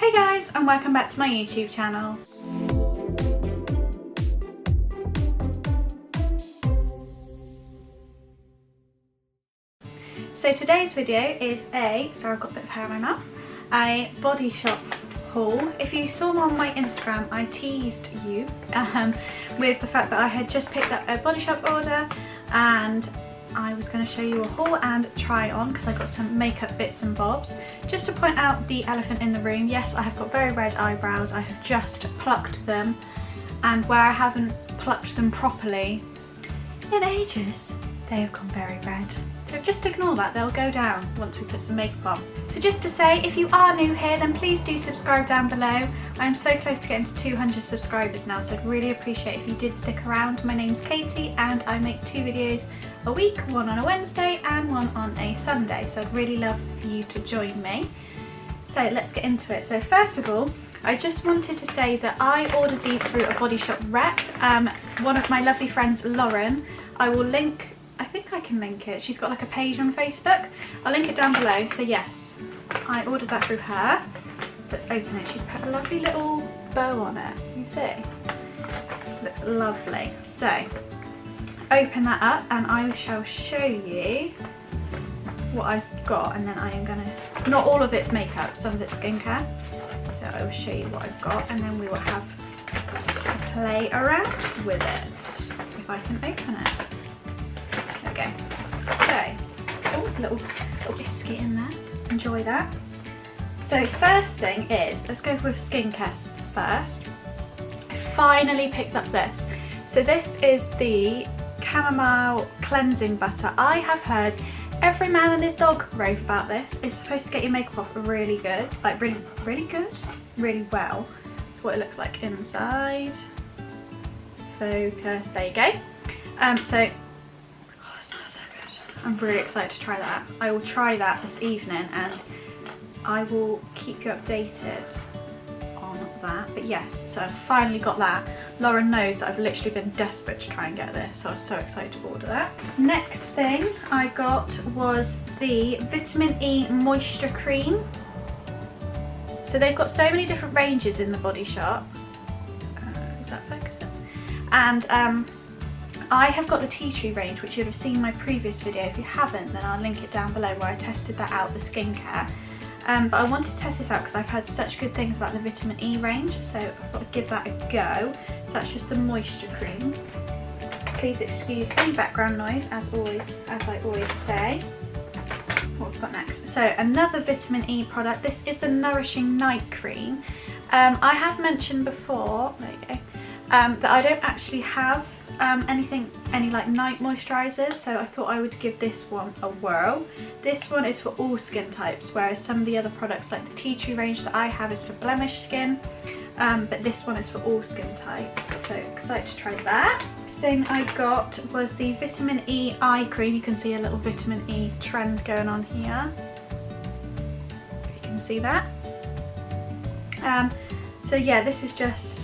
Hey guys, and welcome back to my YouTube channel. So today's video is sorry I've got a bit of hair in my mouth, a Body Shop haul. If you saw on my Instagram, I teased you with the fact that I had just picked up a Body Shop order and I was going to show you a haul and try on because I got some makeup bits and bobs. Just to point out the elephant in the room, yes, I have got very red eyebrows. I have just plucked them, and where I haven't plucked them properly in ages, they have gone very red. So just ignore that, they'll go down once we put some makeup on. So just to say, if you are new here, then please do subscribe down below. I'm so close to getting to 200 subscribers now, so I'd really appreciate if you did stick around. My name's Katie and I make 2 videos a week, one on a Wednesday and one on a Sunday, so I'd really love for you to join me. So let's get into it. So first of all, I just wanted to say that I ordered these through a Body Shop rep. One of my lovely friends, Lauren, I will link, I think I can link it. She's got like a page on Facebook. I'll link it down below. So yes, I ordered that through her. So let's open it. She's put a lovely little bow on it. You see? Looks lovely. So open that up and I shall show you what I've got, and then I am gonna, not all of it's makeup, some of it's skincare. So I will show you what I've got and then we will have a play around with it. If I can open it. There we go. So, oh, there's a little biscuit in there. Enjoy that. So first thing is, let's go with skincare first. I finally picked up this. So this is the chamomile cleansing butter. I have heard every man and his dog rave about this. It's supposed to get your makeup off really good, like really good, really well. That's what it looks like inside. Focus, there you go. So, oh, it smells so good. I'm really excited to try that. I will try that this evening and I will keep you updated on that. But yes, so I've finally got that. Lauren knows that I've literally been desperate to try and get this, so I was so excited to order that. Next thing I got was the Vitamin E Moisture Cream. So they've got so many different ranges in the Body Shop. Is that focusing? And I have got the Tea Tree range, which you'll have seen in my previous video. If you haven't, then I'll link it down below where I tested that out, the skincare. But I wanted to test this out because I've heard such good things about the Vitamin E range, so I thought I'd give that a go. So that's just the moisture cream. Please excuse any background noise, as I always say. What we've got next. So another Vitamin E product. This is the Nourishing Night Cream. I have mentioned before, there you go, that I don't actually have any like night moisturisers, so I thought I would give this one a whirl. This one is for all skin types, whereas some of the other products like the Tea Tree range that I have is for blemished skin, but this one is for all skin types, so excited to try that. Next thing I got was the Vitamin E Eye Cream. You can see a little Vitamin E trend going on here, if you can see that. So yeah, this is just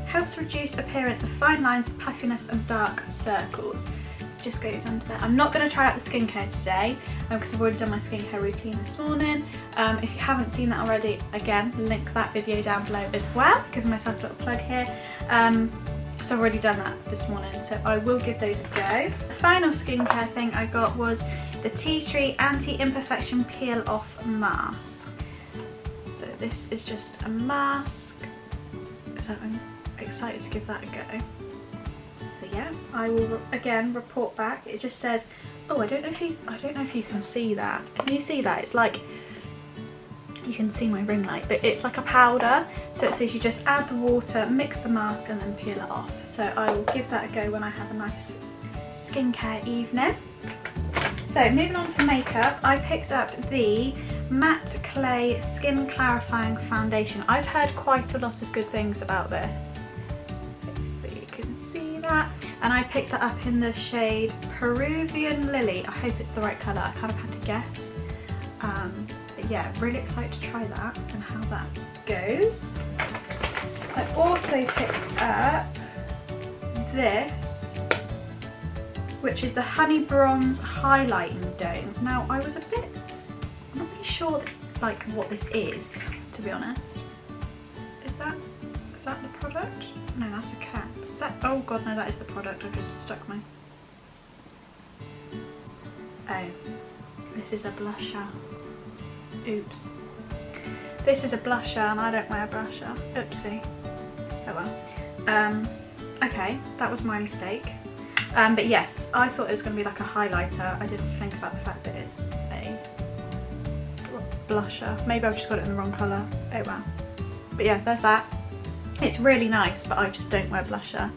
helps reduce appearance of fine lines, puffiness and dark circles. Just goes under there. I'm not going to try out the skincare today because I've already done my skincare routine this morning. If you haven't seen that already, again, link that video down below as well. Giving myself a little plug here. So I've already done that this morning, so I will give those a go. The final skincare thing I got was the Tea Tree Anti-Imperfection Peel Off Mask. So this is just a mask. So I'm excited to give that a go. So yeah, I will again report back. It just says, oh, I don't know if you can see that. Can you see that? It's like, you can see my ring light, but it's like a powder. So it says you just add the water, mix the mask and then peel it off. So I will give that a go when I have a nice skincare evening. So moving on to makeup, I picked up the Matte Clay Skin Clarifying Foundation. I've heard quite a lot of good things about this. Hopefully you can see that. And I picked that up in the shade Peruvian Lily. I hope it's the right colour. I kind of had to guess. But yeah, really excited to try that and how that goes. I also picked up this, which is the Honey Bronze Highlighting Dome. Now I was I'm not really sure like what this is, to be honest. Is that the product? No, that's a cap. Is that, oh god no, that is the product. I've just stuck my... Oh, this is a blusher. Oops. This is a blusher and I don't wear a blusher. Oopsie. Oh well. Okay, that was my mistake. But yes, I thought it was going to be like a highlighter. I didn't think about the fact that it's a blusher. Maybe I've just got it in the wrong colour. Oh well. But yeah, there's that. It's really nice, but I just don't wear blusher.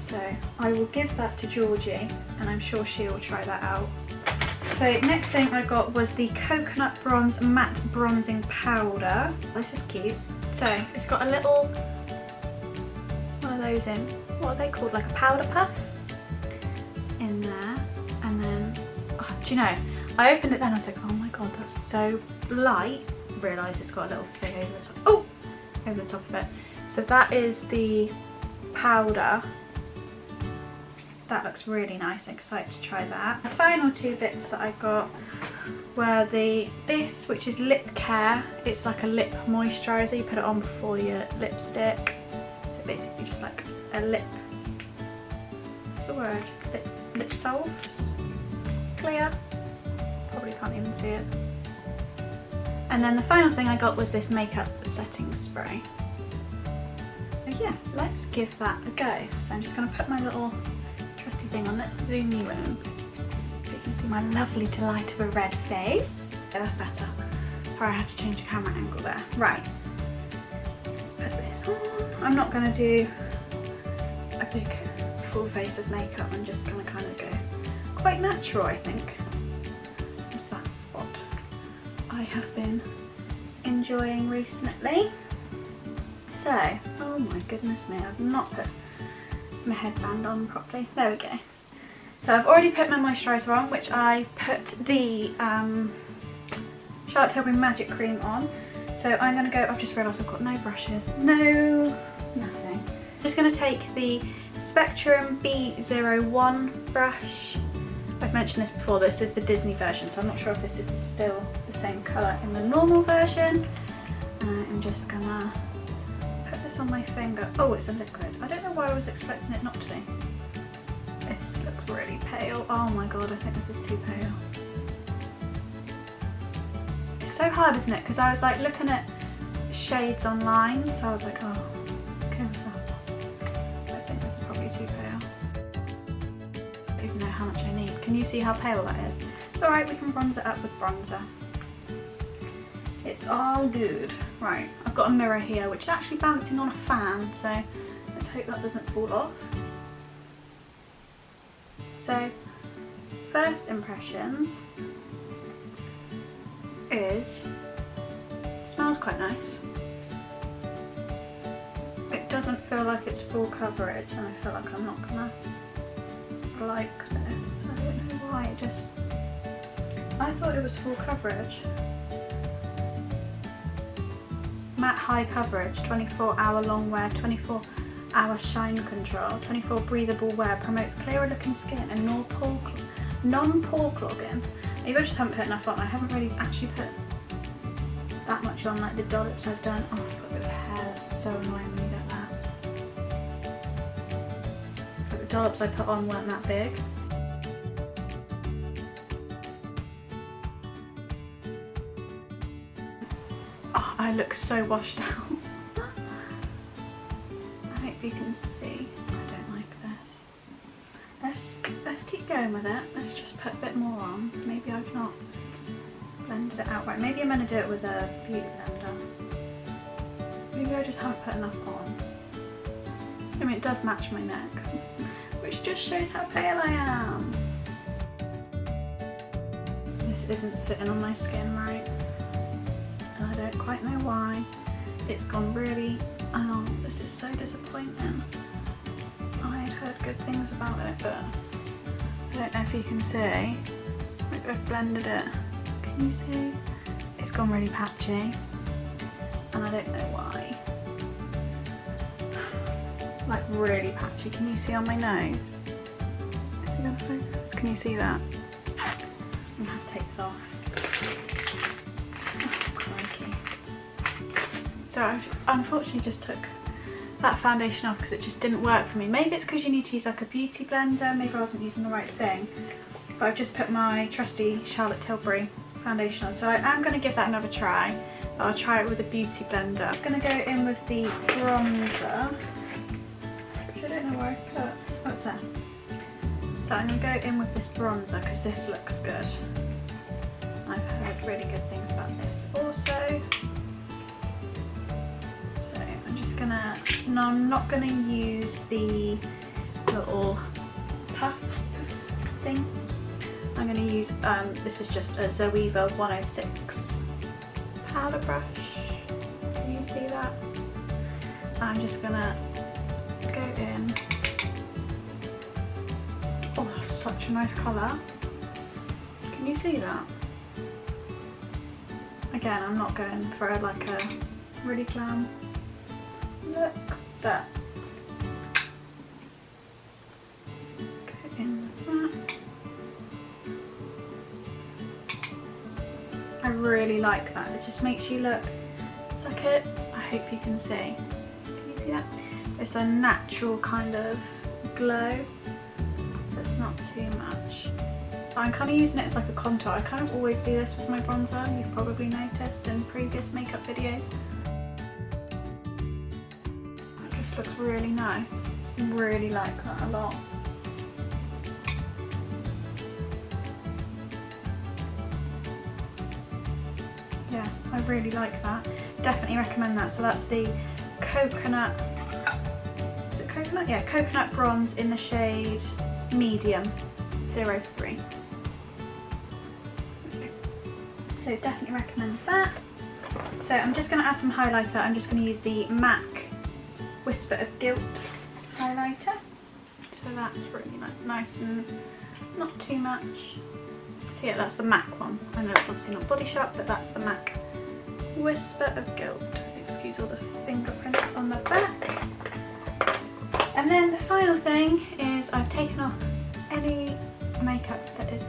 So I will give that to Georgie and I'm sure she will try that out. So next thing I got was the Coconut Bronze Matte Bronzing Powder. This is cute. So it's got a little, one of those in, what are they called, like a powder puff in there. And then, oh, do you know, I opened it then, I was like, oh my god, that's so light. Realised it's got a little thing over the top, oh, over the top of it. So that is the powder. That looks really nice, I'm excited to try that. The final two bits that I got were this, which is lip care. It's like a lip moisturiser, you put it on before your lipstick. So basically just like a lip, what's the word? Lip salve? Clear? Probably can't even see it. And then the final thing I got was this makeup setting spray. So yeah, let's give that a go. So I'm just going to put my little trusty thing on. Let's zoom you in so you can see my lovely delight of a red face. Yeah, that's better. Sorry, I had to change the camera angle there. Right, let's put this on. I'm not going to do a big full face of makeup. I'm just going to kind of go quite natural, I think. Because that's what I have been enjoying recently. So, oh my goodness me, I've not put my headband on properly. There we go. So I've already put my moisturiser on, which I put the Charlotte Tilbury Magic Cream on. So I'm going to go, I've just realised I've got no brushes. No, nothing. Just going to take the Spectrum B01 brush. I've mentioned this before, this is the Disney version, so I'm not sure if this is still the same colour in the normal version. I'm just going to put this on my finger. Oh, it's a liquid. I don't know why I was expecting it not to be. This looks really pale. Oh my god, I think this is too pale. It's so hard, isn't it? Because I was like looking at shades online, so I was like, oh, okay with that. I think this is probably too pale. I don't even know how much I need. Can you see how pale that is? It's alright, we can bronze it up with bronzer. It's all good. Right, I've got a mirror here which is actually bouncing on a fan, so let's hope that doesn't fall off. So, first impressions is, it smells quite nice. It doesn't feel like it's full coverage and I feel like I'm not gonna like this. I don't know why, it just, I thought it was full coverage. Matte high coverage, 24-hour long wear, 24-hour shine control, 24 breathable wear, promotes clearer looking skin and non-pore clogging. Maybe I just haven't put enough on. I haven't really actually put that much on, like the dollops I've done. Oh, I've got a bit of hair, that's so annoying when you get that. But the dollops I put on weren't that big. Oh, I look so washed out. I hope you can see. I don't like this. Let's keep going with it. Let's just put a bit more on. Maybe I've not blended it out right. Maybe I'm going to do it with a beauty blender. Maybe I just haven't put enough on. I mean, it does match my neck, which just shows how pale I am. This isn't sitting on my skin right. I don't quite know why. It's gone really, oh, this is so disappointing. I had heard good things about it, but I don't know if you can see. Maybe I've blended it. Can you see? It's gone really patchy, and I don't know why. Like really patchy. Can you see on my nose? Is it gonna focus? Can you see that? I'm gonna have to take this off. So So I've unfortunately just took that foundation off because it just didn't work for me. Maybe it's because you need to use like a beauty blender, maybe I wasn't using the right thing. But I've just put my trusty Charlotte Tilbury foundation on, so I am going to give that another try. I'll try it with a beauty blender. I'm going to go in with the bronzer, which I don't know where I put. Oh, it's there. So I'm going to go in with this bronzer because this looks good. I've heard really good things about this also. So I'm just going to, no, I'm not going to use the little puff thing. I'm going to use, this is just a Zoeva 106 powder brush. Can you see that? I'm just going to go in. Oh, such a nice colour. Can you see that? Again, I'm not going for like a really glam look, but go in with that. I really like that. It just makes you look, it's like a, I hope you can see. Can you see that? It's a natural kind of glow, so it's not too much. I'm kind of using it as like a contour. I kind of always do this with my bronzer, you've probably noticed in previous makeup videos. It just looks really nice. I really like that a lot. Yeah, I really like that. Definitely recommend that. So that's the coconut, is it coconut? Yeah, coconut bronze in the shade medium 03. So definitely recommend that. So I'm just going to add some highlighter. I'm just going to use the MAC Whisper of Guilt highlighter. So that's really nice and not too much. So yeah, that's the MAC one. I know it's obviously not Body Shop, but that's the MAC Whisper of Guilt. Excuse all the fingerprints on the back. And then the final thing is I've taken off any makeup that is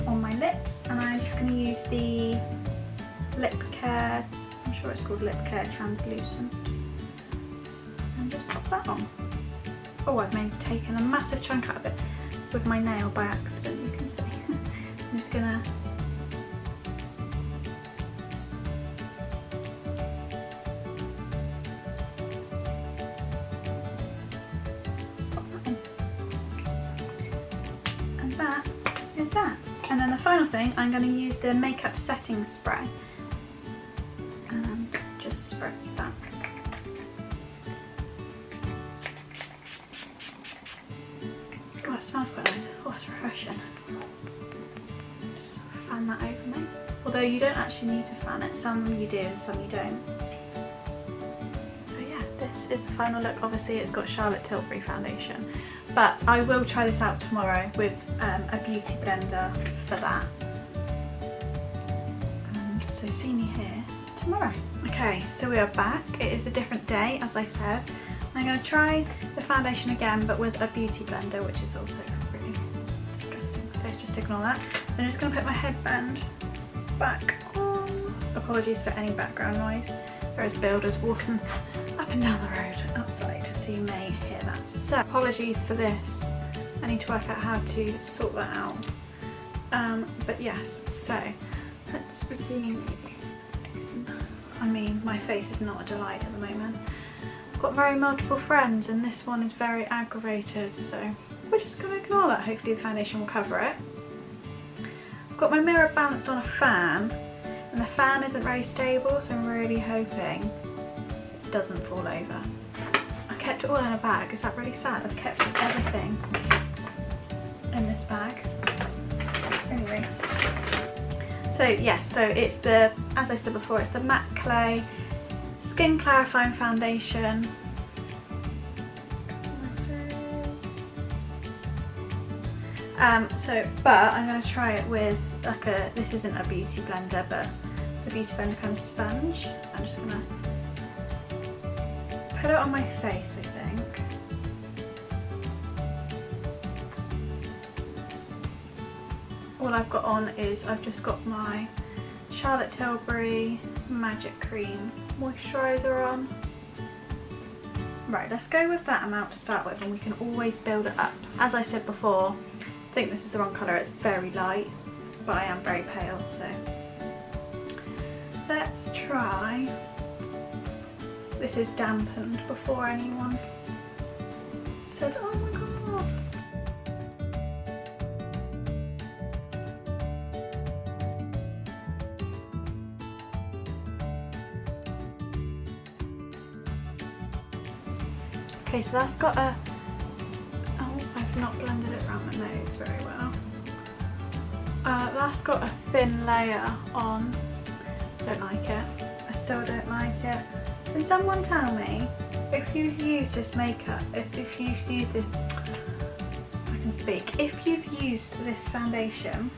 on my lips, and I'm just going to use the Lip Care, I'm sure it's called Lip Care Translucent, and just pop that on. Oh, I've maybe taken a massive chunk out of it with my nail by accident, you can see. I'm just going to that is that. And then the final thing, I'm going to use the makeup setting spray and just spritz that. Oh, it smells quite nice. Oh, it's refreshing. Just fan that over me. Although you don't actually need to fan it, some you do and some you don't. But yeah, this is the final look. Obviously it's got Charlotte Tilbury foundation. But I will try this out tomorrow with a beauty blender for that. And so see me here tomorrow. Okay, so we are back. It is a different day, as I said. I'm going to try the foundation again, but with a beauty blender, which is also really disgusting. So just ignore that. I'm just going to put my headband back on. Apologies for any background noise. There is builders walking up and down the road outside, so you may hear that. So apologies for this. I need to work out how to sort that out. But yes, so let's zoom in. I mean, my face is not a delight at the moment. I've got very multiple friends and this one is very aggravated, so we're just going to ignore that. Hopefully the foundation will cover it. I've got my mirror balanced on a fan, and the fan isn't very stable, so I'm really hoping it doesn't fall over. I kept it all in a bag. Is that really sad? I've kept everything in this bag. Anyway, so yeah, so it's the, as I said before, it's the MAC Clay Skin Clarifying Foundation. But I'm going to try it with like a, this isn't a beauty blender, but the beauty blender kind of sponge. I'm just going to put it on my face, I think. All I've got on is, I've just got my Charlotte Tilbury Magic Cream moisturiser on. Right, let's go with that amount to start with, and we can always build it up. As I said before, I think this is the wrong colour, it's very light, but I am very pale, so let's try. This is dampened before anyone says, oh my god. Okay, so that's got a, oh, I've not blended it around my nose very well. That's got a thin layer on. Don't like it. I still don't like it. Can someone tell me if you've used this makeup, if you've used this, I can speak, if you've used this foundation,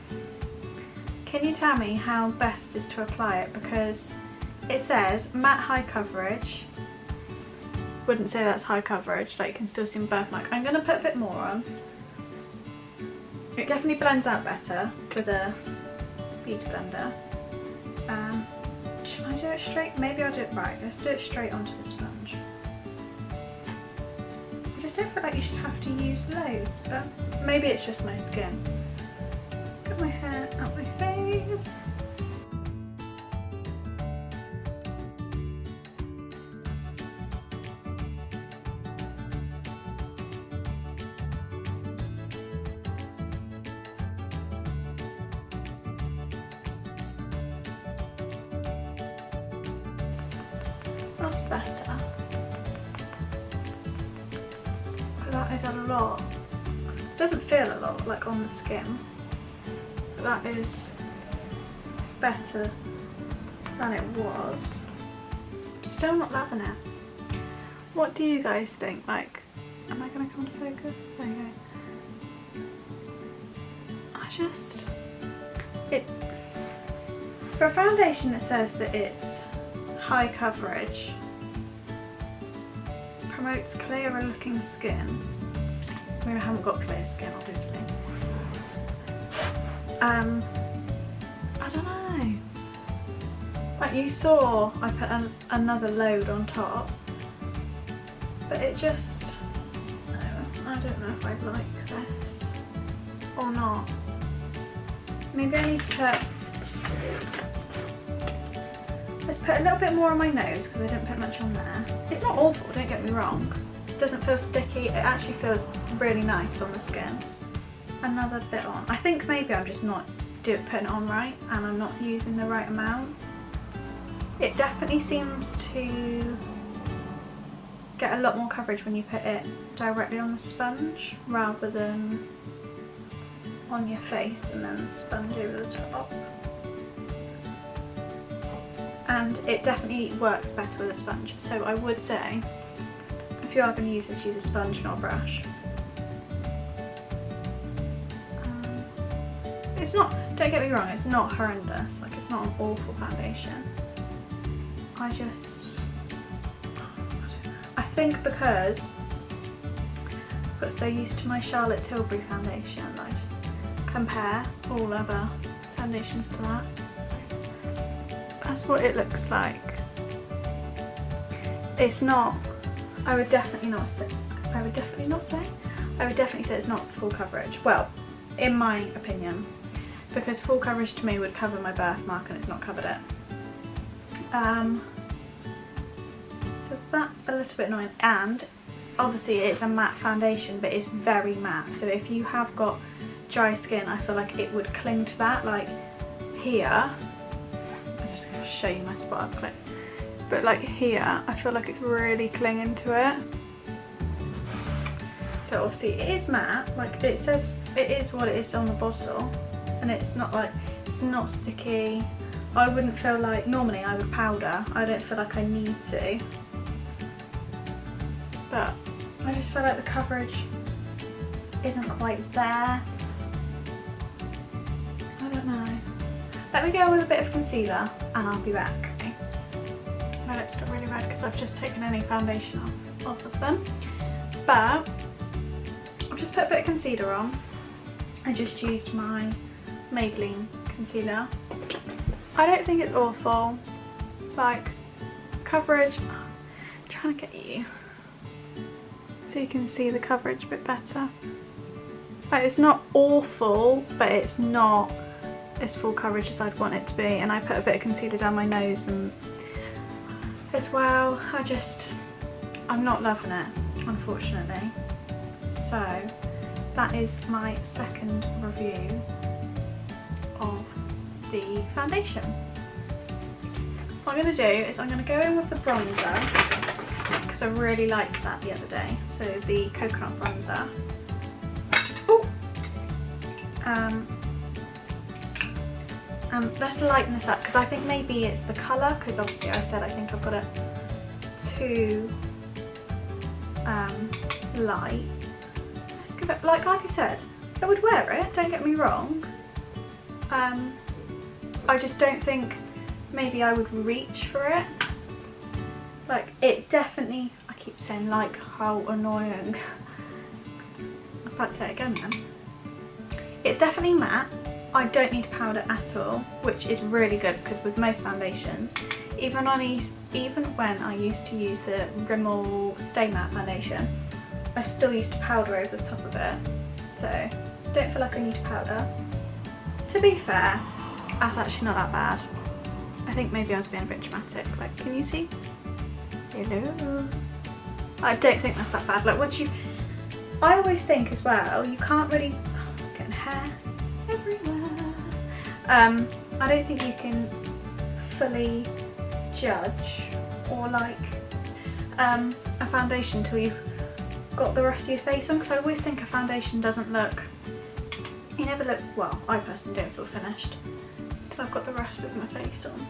can you tell me how best is to apply it? Because it says matte high coverage. Wouldn't say that's high coverage, like you can still see my birthmark. I'm going to put a bit more on. It definitely blends out better with a beauty blender. Should I do it straight? Maybe I'll do it right. Let's do it straight onto the sponge. I just don't feel like you should have to use loads, but maybe it's just my skin. Get my hair out my face. That's better. But that is a lot. It doesn't feel a lot like on the skin, but that is better than it was. Still not loving it. What do you guys think? Like, am I going to come to focus? There you go. For a foundation that says that it's high coverage, promotes clearer looking skin. I mean, I haven't got clear skin, obviously. I don't know. Like you saw, I put another load on top, but it just, I don't know if I'd like this or not. Maybe I need to put, let's put a little bit more on my nose because I didn't put much on there. It's not awful, don't get me wrong. It doesn't feel sticky, it actually feels really nice on the skin. Another bit on. I think maybe I'm just not putting it on right and I'm not using the right amount. It definitely seems to get a lot more coverage when you put it directly on the sponge rather than on your face and then sponge over the top. And it definitely works better with a sponge, so I would say if you are going to use this, use a sponge, not a brush. It's not, don't get me wrong, it's not horrendous, like it's not an awful foundation. I think because I got so used to my Charlotte Tilbury foundation that I just compare all other foundations to that. That's what it looks like. It's not, I would definitely say it's not full coverage. Well, in my opinion, because full coverage to me would cover my birthmark and it's not covered it. So that's a little bit annoying, and obviously it's a matte foundation but it's very matte, so if you have got dry skin I feel like it would cling to that, like here, I'm just going to show you my spot up close, but like here I feel like it's really clinging to it. So obviously it is matte, like it says it is what it is on the bottle, and it's not like, it's not sticky. I wouldn't feel like, normally I would powder, I don't feel like I need to, but I just feel like the coverage isn't quite there. I don't know. Let me go with a bit of concealer and I'll be back. Okay. My lips look really red because I've just taken any foundation off of them, but I've just put a bit of concealer on. I just used my Maybelline concealer. I don't think it's awful, like coverage, I'm trying to get you so you can see the coverage a bit better. Like, it's not awful, but it's not as full coverage as I'd want it to be. And I put a bit of concealer down my nose and as well. I'm not loving it, unfortunately. So that is my second review of the foundation. What I'm going to do is I'm going to go in with the bronzer because I really liked that the other day. So the coconut bronzer. Ooh. Let's lighten this up because I think maybe it's the colour, because obviously I said I think I've got it too light. Let's give it, like I said, I would wear it, don't get me wrong. I just don't think maybe I would reach for it. Like, it definitely, I keep saying like, how annoying. I was about to say it again then. It's definitely matte. I don't need powder at all, which is really good because with most foundations, even when I used to use the Rimmel Stay Matte foundation, I still used to powder over the top of it. So don't feel like I need powder. To be fair, that's actually not that bad. I think maybe I was being a bit dramatic. Like, can you see? Hello. I don't think that's that bad. Like, I always think as well, you can't really, getting hair everywhere. I don't think you can fully judge or like a foundation until you've got the rest of your face on, because I always think a foundation doesn't look, you never look, well, I personally don't feel finished until I've got the rest of my face on.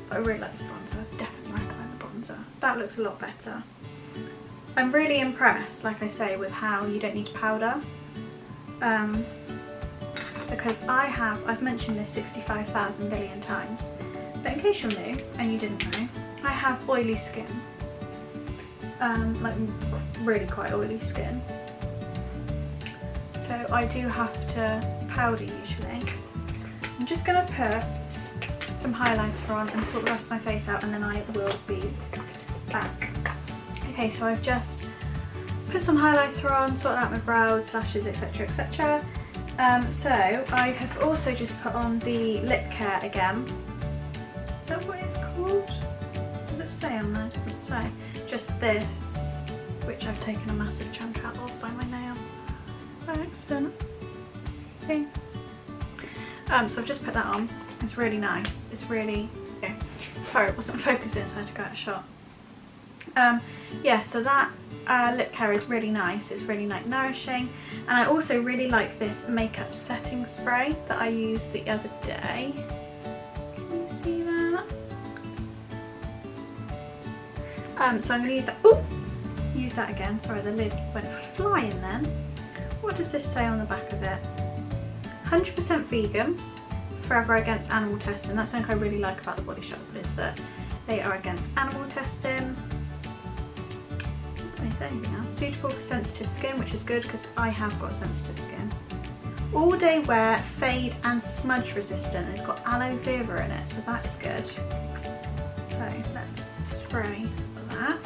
But I really like this bronzer. I definitely recommend the bronzer. That looks a lot better. I'm really impressed, like I say, with how you don't need to powder. Because I've mentioned this 65,000 billion times, but in case you're new and you didn't know, I have oily skin, like really quite oily skin, so I do have to powder usually. I'm just going to put some highlighter on and sort the rest of my face out, and then I will be back. Okay, so I've just put some highlighter on, sorted out my brows, lashes, etc, etc. So I have also just put on the lip care again. Is that what it's called? Does it say on there? It doesn't say. Just this, which I've taken a massive chunk out of by my nail by accident. See? So I've just put that on. It's really nice. It's really, yeah. Sorry, it wasn't focusing, so I had to go out of shot. Yeah, so that lip care is really nice. It's really like nourishing, and I also really like this makeup setting spray that I used the other day. Can you see that? So I'm going to use that. Ooh, use that again. Sorry, the lid went flying then. What does this say on the back of it? 100% vegan, forever against animal testing. That's something I really like about the Body Shop, is that they are against animal testing. Anything else? Suitable for sensitive skin, which is good because I have got sensitive skin. All day wear, fade and smudge resistant. It's got aloe vera in it, so that is good. So let's spray that.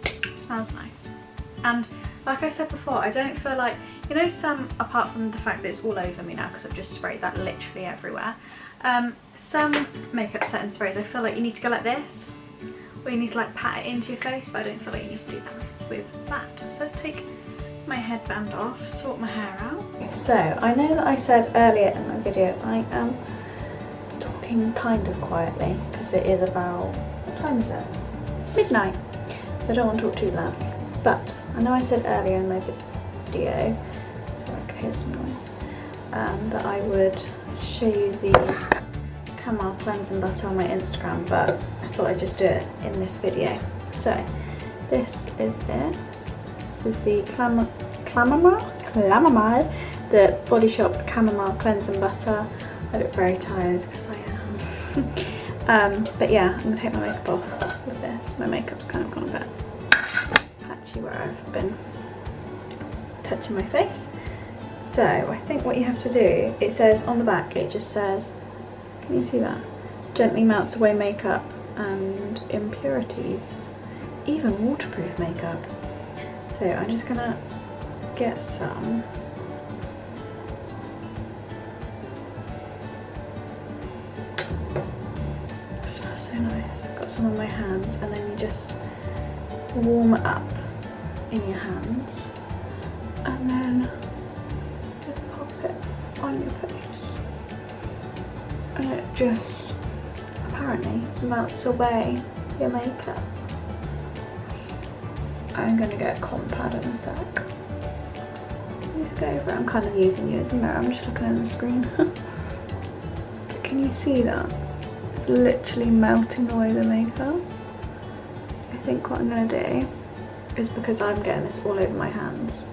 It smells nice. And like I said before, I don't feel like, you know, some, apart from the fact that it's all over me now because I've just sprayed that literally everywhere, some makeup setting sprays I feel like you need to go like this, or you need to like pat it into your face, but I don't feel like you need to do that with that. So let's take my headband off, sort my hair out. So I know that I said earlier in my video I am talking kind of quietly because it is about, what time is it? Midnight. So I don't want to talk too loud. But I know I said earlier in my video, I could hear some noise, that I would show you the Chamomile cleansing butter on my Instagram, but I thought I'd just do it in this video. So this is it. This is the Chamomile, the Body Shop Chamomile cleansing butter. I look very tired because I am. But yeah, I'm gonna take my makeup off with this. My makeup's kind of gone a bit patchy where I've been touching my face. So I think what you have to do, it says on the back, it just says Can you see that? Gently melts away makeup and impurities, even waterproof makeup. So I'm just gonna get some. It smells so nice. Got some on my hands, and then you just warm it up in your hands, and then just pop it on your face, and it just apparently melts away your makeup. I'm going to get a cotton pad in a sec. Just go over it. I'm kind of using you as a mirror, I'm just looking at the screen. But can you see that? It's literally melting away the makeup. I think what I'm going to do is, because I'm getting this all over my hands,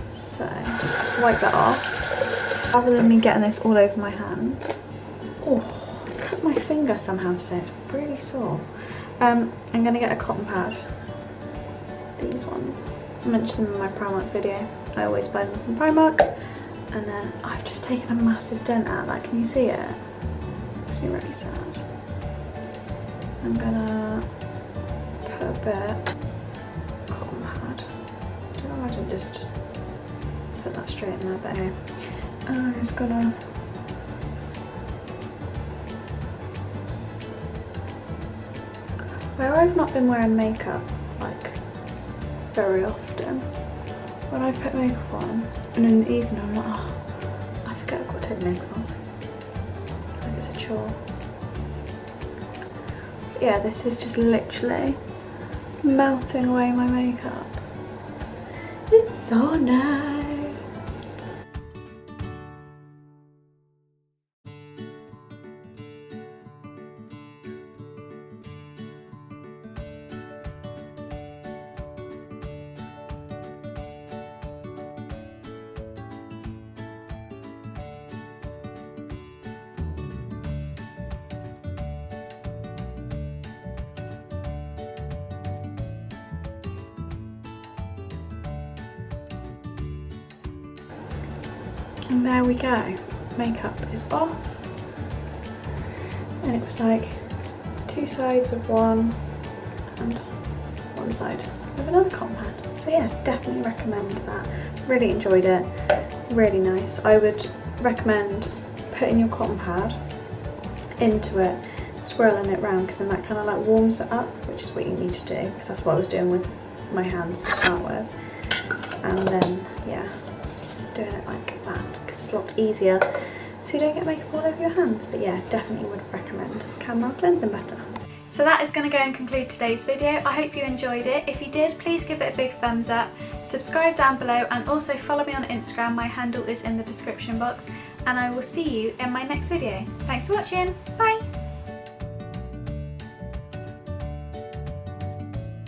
so wipe that off. Rather than me getting this all over my hand, oh, I cut my finger somehow today, it's really sore. I'm going to get a cotton pad, these ones. I mentioned them in my Primark video. I always buy them from Primark, and then I've just taken a massive dent out of that. Can you see it? Makes me really sad. I'm gonna put a bit cotton pad. Don't imagine just put that straight in there, but anyway. I'm just gonna where I've not been wearing makeup like very often, when I put makeup on and in the evening I'm like, oh, I forget I've got to take makeup off. Like it's a chore. But yeah, this is just literally melting away my makeup. It's so nice. And there we go, makeup is off, and it was like 2 sides of one and 1 side of another cotton pad. So yeah, definitely recommend that. Really enjoyed it, really nice. I would recommend putting your cotton pad into it, swirling it round, because then that kind of like warms it up, which is what you need to do, because that's what I was doing with my hands to start with. And then yeah, doing it like that, because it's a lot easier so you don't get makeup all over your hands. But yeah, definitely would recommend Cam Cleansing Butter. So that is going to go and conclude today's video. I hope you enjoyed it. If you did, please give it a big thumbs up, subscribe down below, and also follow me on Instagram. My handle is in the description box, and I will see you in my next video. Thanks for watching, bye!